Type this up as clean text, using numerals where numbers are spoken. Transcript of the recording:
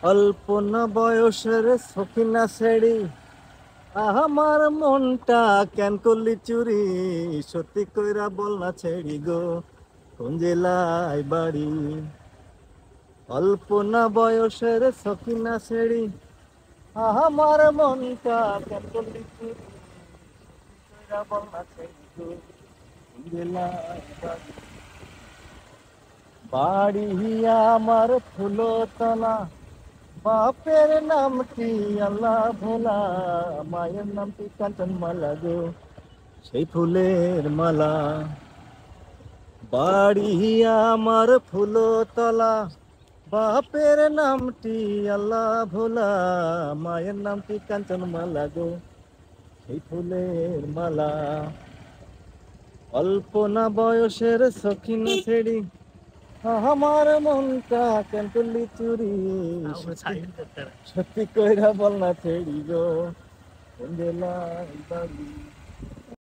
অল্প না বয়সের সখিনা ছেড়ি আমার মনটা কেন করলি চুরি, সত্যি কইরা বল না ছেড়ি গো, কোন জেলায় বাড়ি? অল্প না বয়সের সখিনা ছেড়ি আমার মনটা কেন করলি চুরি, কইরা বল না ছেড়ি গো, কোন জেলায় বাড়ি? বাড়ি আমার ফুলতলা, বাপের নামটি আল্লাহ ভোলা, মায়ের নামটি কাঞ্চন মালা গো, সেই ফুলের মালা। বাড়ি আমার ফুলতলা, বাপের নামটি আল্লাহ ভোলা, মায়ের নামটি কাঞ্চন মালা গো, সেই ফুলের মালা। অল্প না বয়সের সখিন ছেড়ি আমার মনটা কেন করলি চুরি, সত্যি সত্যি কইরা বল না ছেড়ি গো, কোন জেলায় বাড়ি?